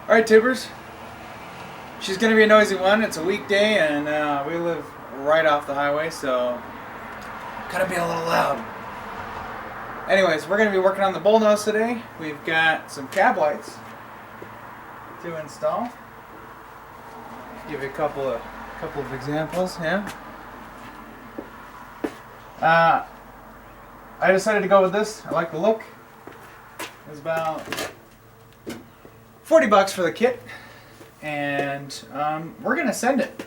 Alright, tubers. She's going to be a noisy one. It's a weekday and we live right off the highway, so gonna be a little loud. Anyways, we're going to be working on the bull nose today. We've got some cab lights to install. Give you a couple of examples, yeah. I decided to go with this. I like the look. It's about $40 for the kit, and we're gonna send it.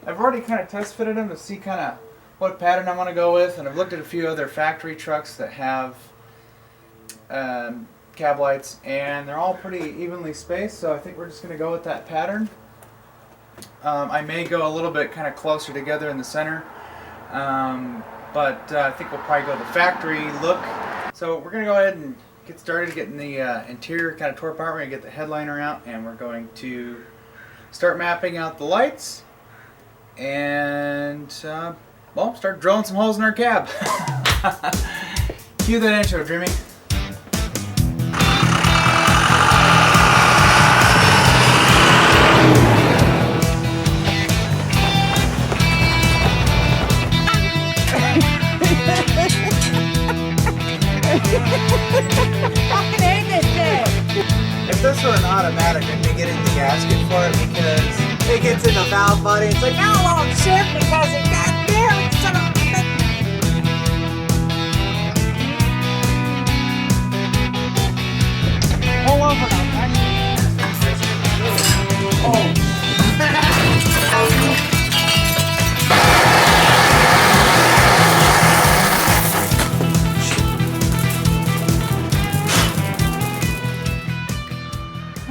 I've already kind of test fitted them to see kind of what pattern I want to go with, and I've looked at a few other factory trucks that have cab lights, and they're all pretty evenly spaced, so I think we're just gonna go with that pattern. I may go a little bit kind of closer together in the center, but I think we'll probably go the factory look. So we're gonna go ahead and get started getting the interior kind of tore apart. We're going to get the headliner out, and we're going to start mapping out the lights and well, start drilling some holes in our cab. Cue that intro, Dreamy. Fucking hate this thing! If this were an automatic, I'd be getting the gasket for it because It gets in the valve body, it's like, how long shift because it got there, son of a bitch. Pull over now,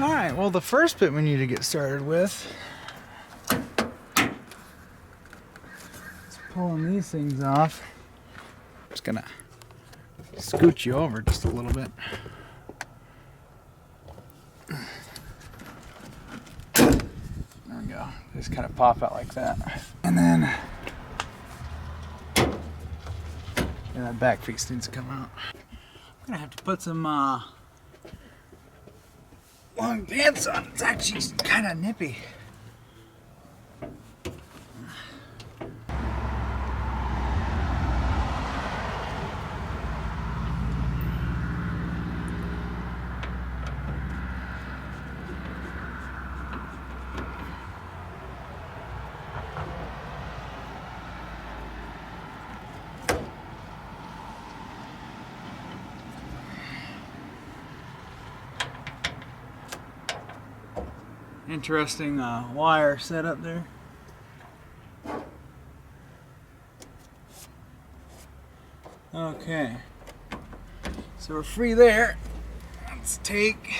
Alright, well, the first bit we need to get started with is pulling these things off. I'm just gonna scoot you over just a little bit. There we go. Just kind of pop out like that. And then that back piece needs to come out. I'm gonna have to put some long pants on. It's actually kind of nippy. Interesting wire setup there. Okay, so we're free there. Let's take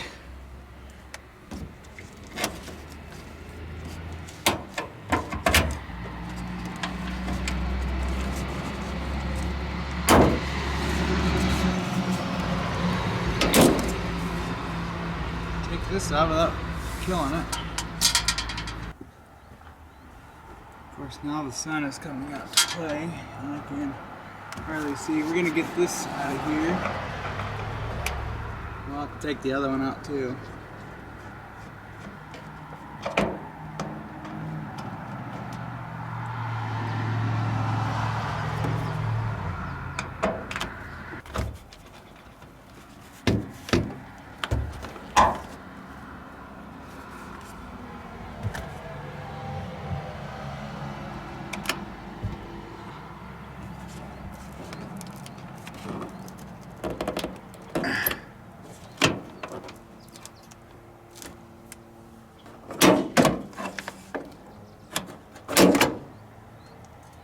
this out without killing it. Of course, now the sun is coming out to play, and I can hardly see. We're gonna get this out of here. We'll have to take the other one out too.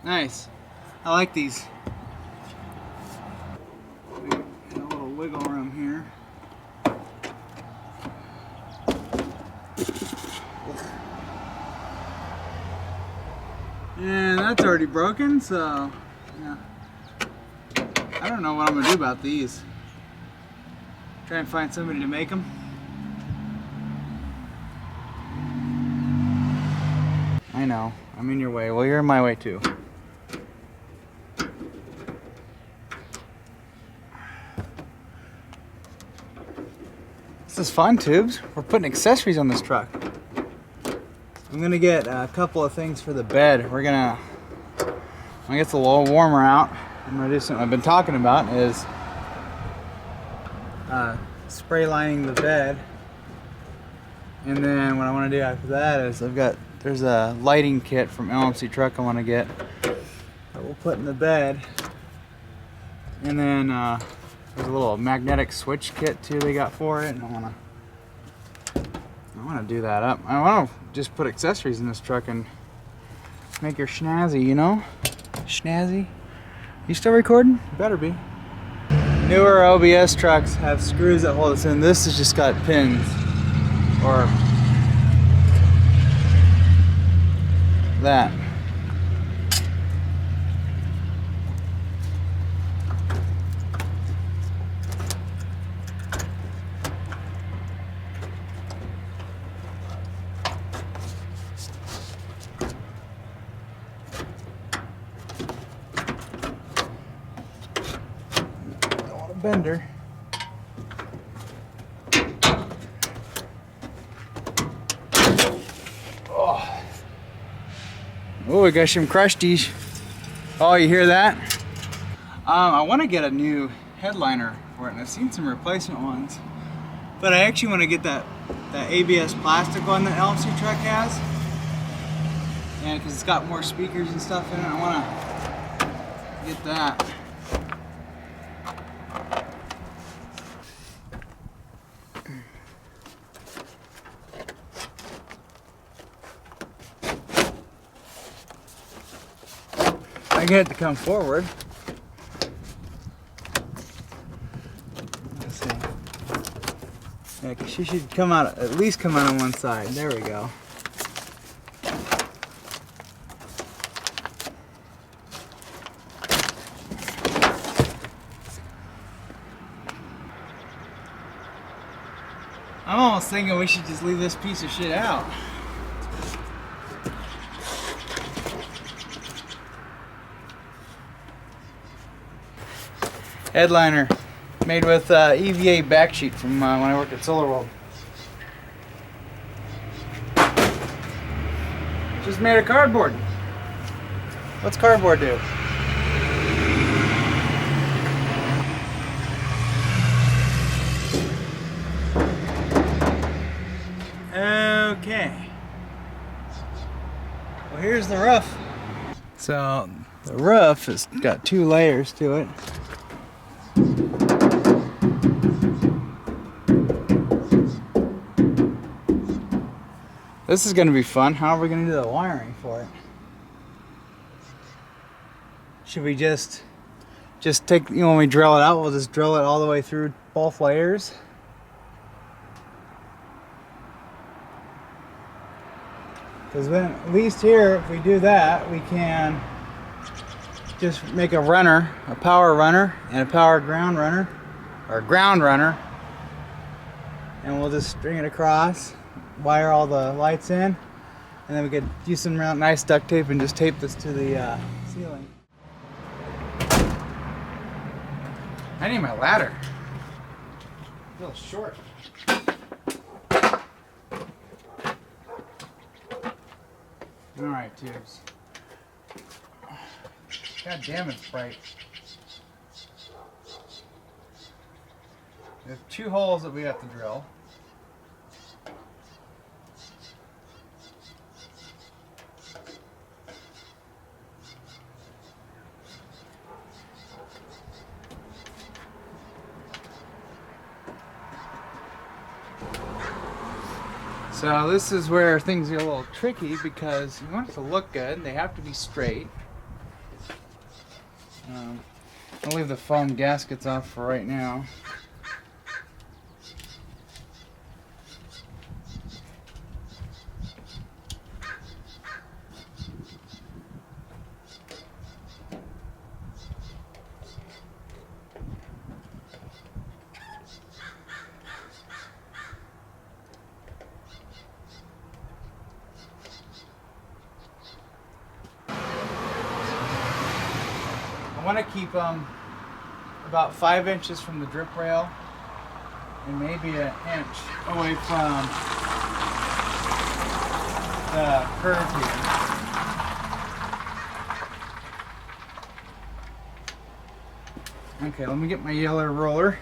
Nice. I like these. Got a little wiggle room here. And that's already broken, so yeah. I don't know what I'm gonna do about these. Try and find somebody to make them. I know, I'm in your way. Well, you're in my way too. It's the is fun, Tubes. We're putting accessories on this truck. I'm gonna get a couple of things for the bed. When it gets a little warmer out, I'm gonna do something I've been talking about is spray lining the bed. And then what I want to do after that is there's a lighting kit from LMC Truck I want to get that we'll put in the bed. And then there's a little magnetic switch kit too they got for it, and I want to do that up. I want to just put accessories in this truck and make her snazzy, you know? Snazzy. You still recording? Better be. Newer OBS trucks have screws that hold us in. This has just got pins. Or that. Don't want a bender. Oh, we got some crusties. Oh, you hear that? I want to get a new headliner for it, and I've seen some replacement ones. But I actually want to get that ABS plastic one that LMC Truck has. And because it's got more speakers and stuff in it, I want to get that. I get it to come forward. Let's see. Yeah, 'cause she should come out, at least come out on one side. There we go. I'm almost thinking we should just leave this piece of shit out. Headliner made with EVA backsheet from when I worked at Solar World. Just made of cardboard. What's cardboard do? Okay. Well, here's the roof. So the roof has got 2 layers to it. This is going to be fun. How are we going to do the wiring for it? Should we just take, you know, when we drill it out, we'll just drill it all the way through both layers? Because then, at least here, if we do that, we can just make a runner, a power runner, and a power ground runner, or ground runner, and we'll just string it across, wire all the lights in, and then we could use some nice duct tape and just tape this to the ceiling. I need my ladder. It feels short. Alright, Tubes. God damn, it's bright. There's 2 holes that we have to drill. So this is where things get a little tricky because you want it to look good. They have to be straight. I'll leave the foam gaskets off for right now. I want to keep them about 5 inches from the drip rail and maybe an inch away from the curve here. Okay, let me get my yellow roller.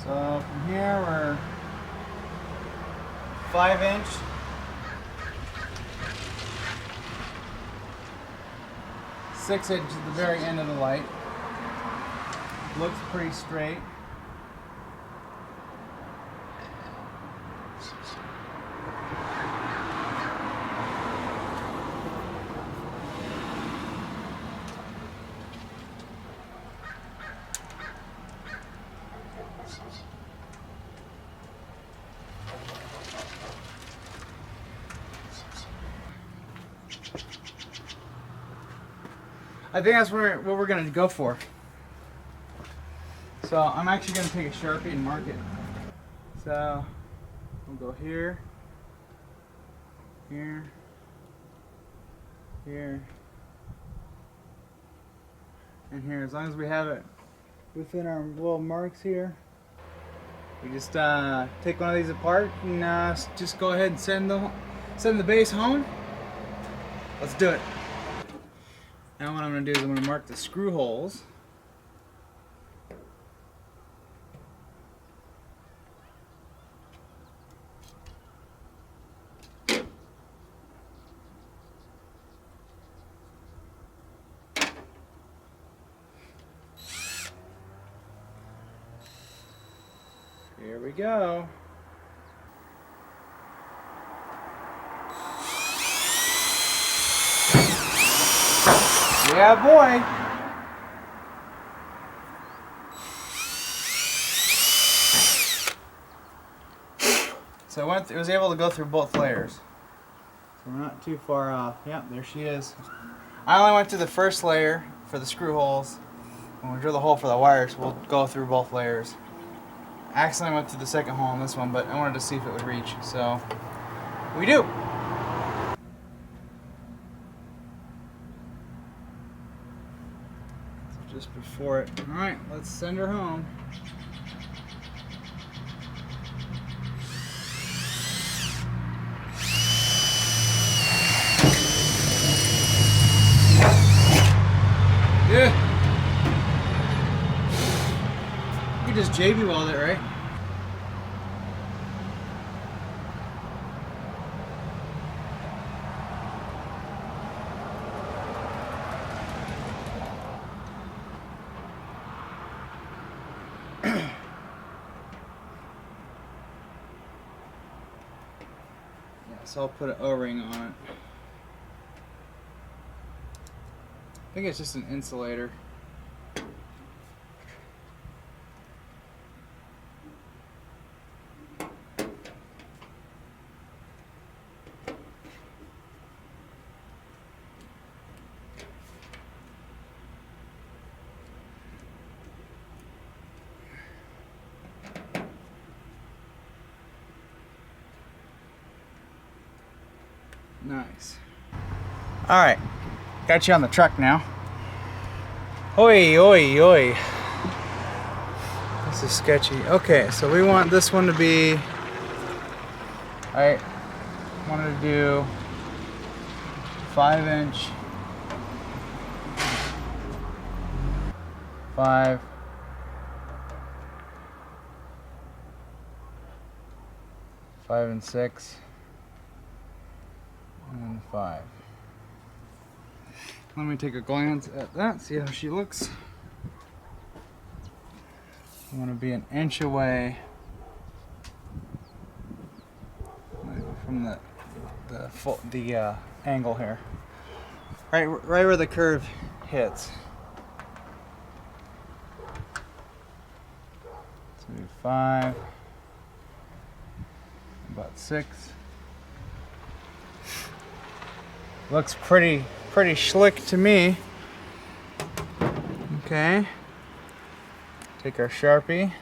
So from here we're 5 inch. 6 inch at the very end of the light. Looks pretty straight. I think that's what we're gonna go for. So I'm actually gonna take a Sharpie and mark it. So we'll go here, here, here, and here. As long as we have it within our little marks here, we just take one of these apart and just go ahead and send the base home. Let's do it. Now what I'm going to do is I'm going to mark the screw holes. Here we go. Yeah, boy. So it was able to go through both layers. So we're not too far off. Yep, there she is. I only went to the first layer for the screw holes. When we drill the hole for the wires, we'll go through both layers. I accidentally went through the second hole on this one, but I wanted to see if it would reach. So we do. Just before it. All right, let's send her home. Yeah. You just JB weld it, right? So I'll put an O-ring on it. I think it's just an insulator. Nice. All right, got you on the truck now. Oi, oi, oi. This is sketchy. Okay, so we want this one to be, I wanted to do 5 inch, 5, 5 and 6. And 5. Let me take a glance at that, see how she looks. I want to be an inch away from the angle here. Right where the curve hits. So 5. About 6. Looks pretty slick to me. Okay. Take our Sharpie.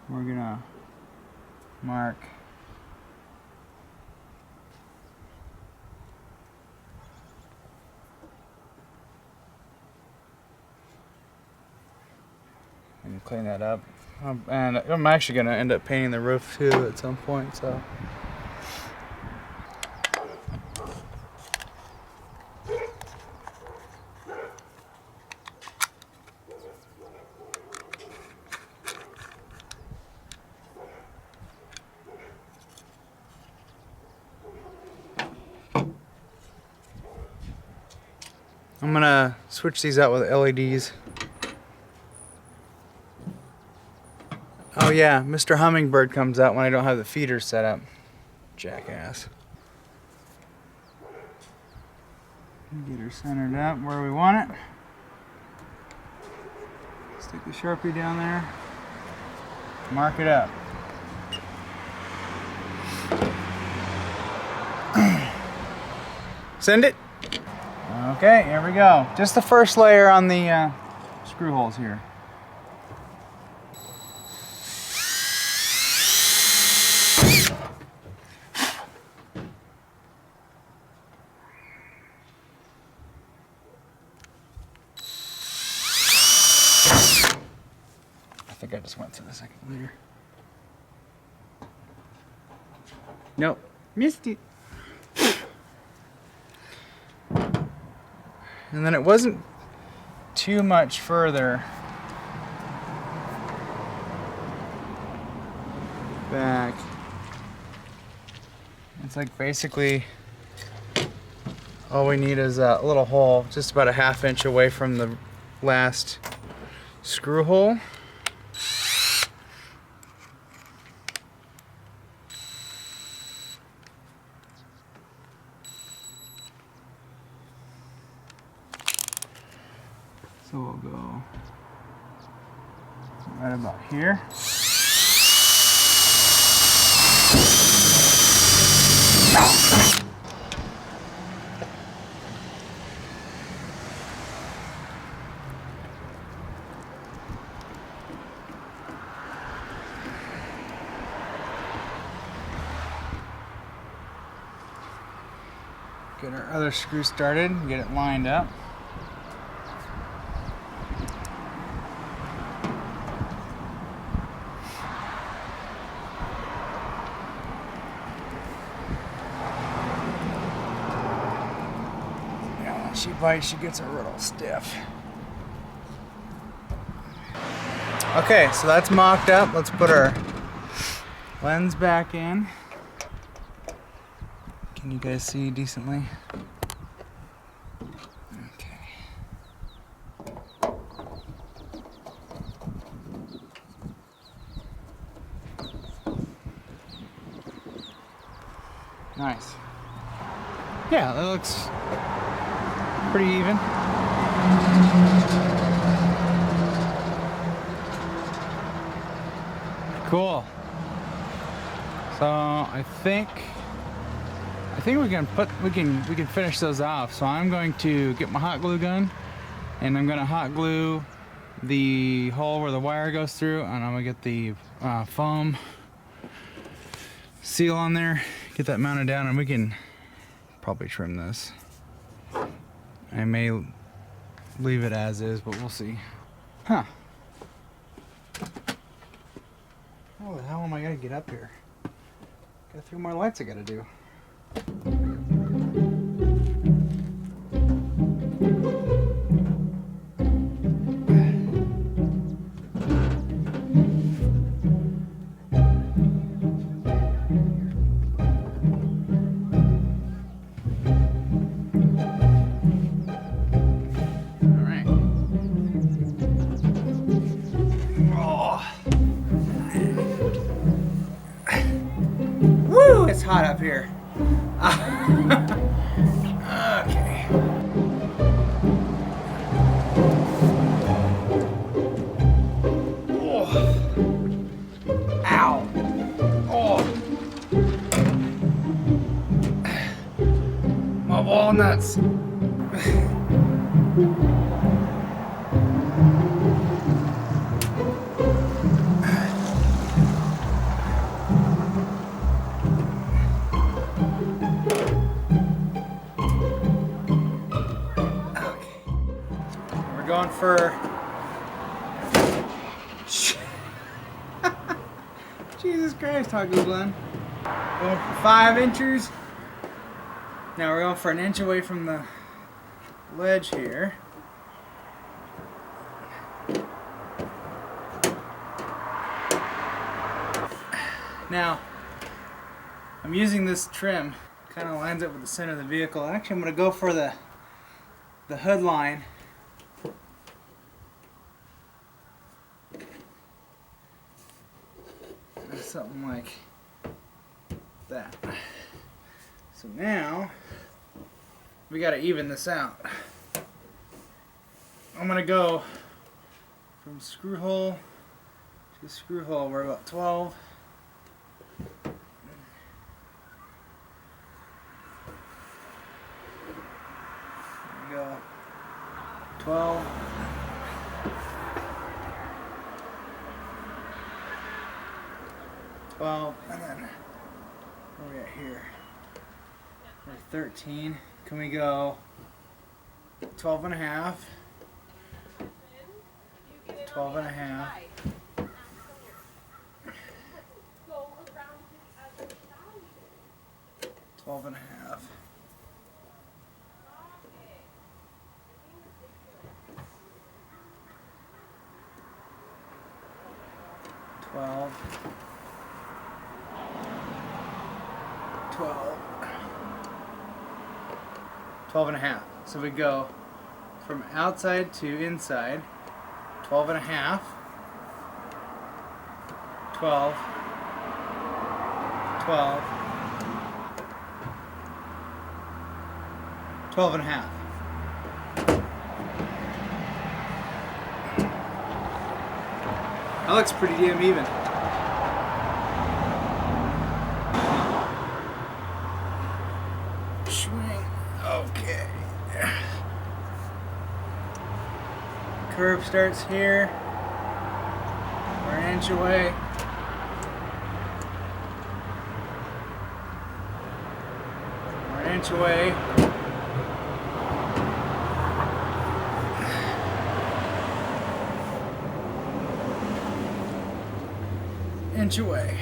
We're gonna mark and clean that up. And I'm actually gonna end up painting the roof too at some point, so. I'm gonna switch these out with LEDs. Oh yeah, Mr. Hummingbird comes out when I don't have the feeder set up. Jackass. Get her centered up where we want it. Stick the Sharpie down there. Mark it up. Send it. Okay, here we go. Just the first layer on the screw holes here. I think I just went to the second layer. Nope, missed it. And then it wasn't too much further back. It's like basically all we need is a little hole just about a 1/2 inch away from the last screw hole. So we'll go right about here. Get our other screw started, get it lined up. She bites, she gets a little stiff. Okay, so that's mocked up. Let's put our lens back in. Can you guys see decently? Okay. Nice. Yeah, that looks pretty even. Cool. So I think we can finish those off. So I'm going to get my hot glue gun and I'm going to hot glue the hole where the wire goes through, and I'm going to get the foam seal on there, get that mounted down, and we can probably trim this. I may leave it as is, but we'll see. Huh. How the hell am I gonna get up here? Got 3 more lights I gotta do. It's hot up here. Okay. Oh. Ow. Oh. walnuts. We're going for Jesus Christ, Taco Glenn. Going for 5 inches. Now we're going for an inch away from the ledge here. Now, I'm using this trim, kind of lines up with the center of the vehicle. Actually, I'm going to go for the hood line. Something like that. So now we got to even this out. I'm going to go from screw hole to screw hole. We're about 12. There we go. 12. 12, and then where are we at here? We're 13. Can we go 12 and a half? 12 and a half. 12 and a half. 12. 12. 12 and a half. So we go from outside to inside. 12 and a half. 12. 12. 12 and a half. That looks pretty damn even. Swing. Okay. Curve starts here. We're an inch away. We're an inch away. Inch away.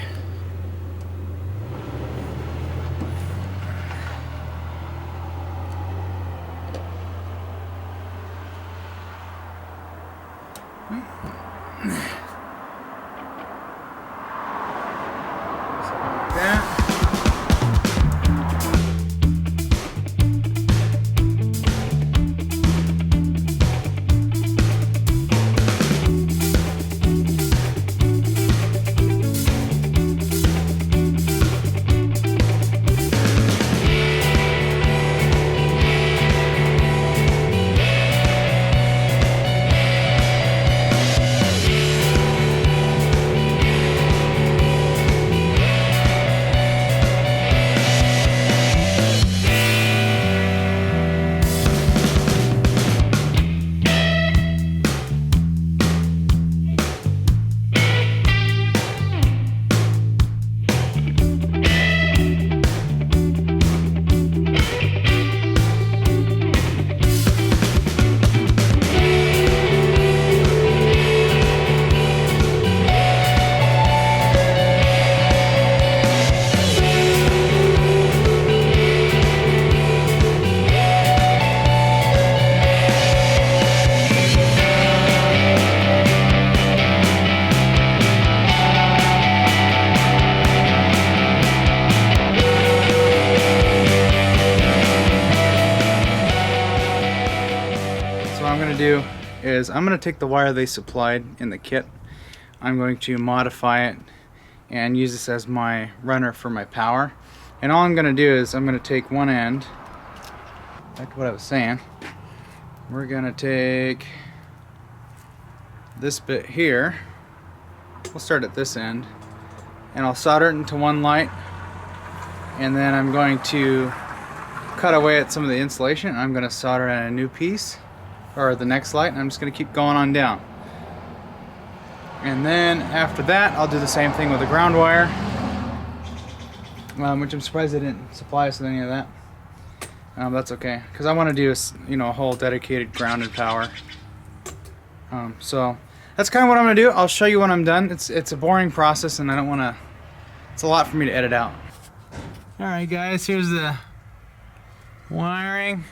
Something like that. Do is I'm going to take the wire they supplied in the kit. I'm going to modify it and use this as my runner for my power. And all I'm going to do is I'm going to take one end, back to what I was saying, we're going to take this bit here, we'll start at this end, and I'll solder it into one light, and then I'm going to cut away at some of the insulation. I'm gonna solder in a new piece, or the next light, and I'm just gonna keep going on down. And then after that, I'll do the same thing with the ground wire, which I'm surprised they didn't supply us with any of that. That's okay, because I want to do a whole dedicated grounded power. So that's kind of what I'm gonna do. I'll show you when I'm done. It's a boring process, and I don't want to. It's a lot for me to edit out. All right, guys. Here's the wiring.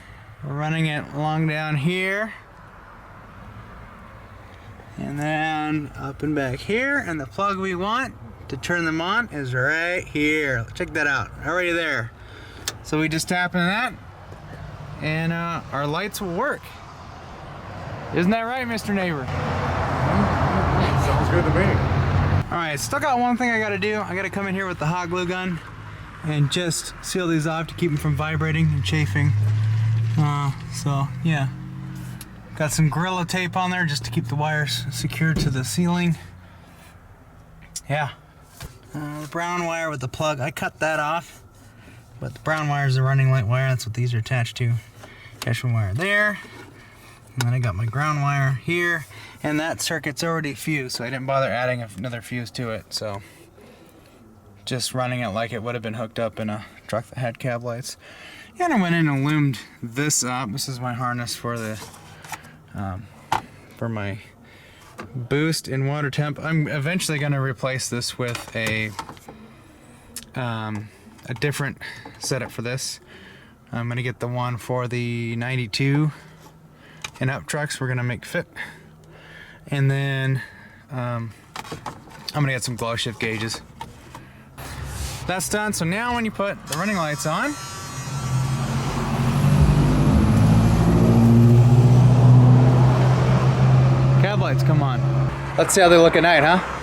We're running it along down here, and then up and back here. And the plug we want to turn them on is right here. Check that out. Already there. So we just tap into that, and our lights will work. Isn't that right, Mr. Neighbor? Sounds good to me. All right, still got one thing I gotta do. I gotta come in here with the hot glue gun and just seal these off to keep them from vibrating and chafing. So yeah, got some Gorilla tape on there just to keep the wires secured to the ceiling. Yeah, the brown wire with the plug, I cut that off, but the brown wire is the running light wire. That's what these are attached to. Attachment wire there. And then I got my ground wire here, and that circuit's already fused, so I didn't bother adding another fuse to it. So just running it like it would have been hooked up in a truck that had cab lights. And I went in and loomed this up. This is my harness for the for my boost in water temp. I'm eventually going to replace this with a different setup for this. I'm going to get the one for the 92 and up trucks we're gonna make fit, and then I'm gonna get some glow shift gauges. That's done. So now when you put the running lights on, cab lights come on. Let's see how they look at night, huh?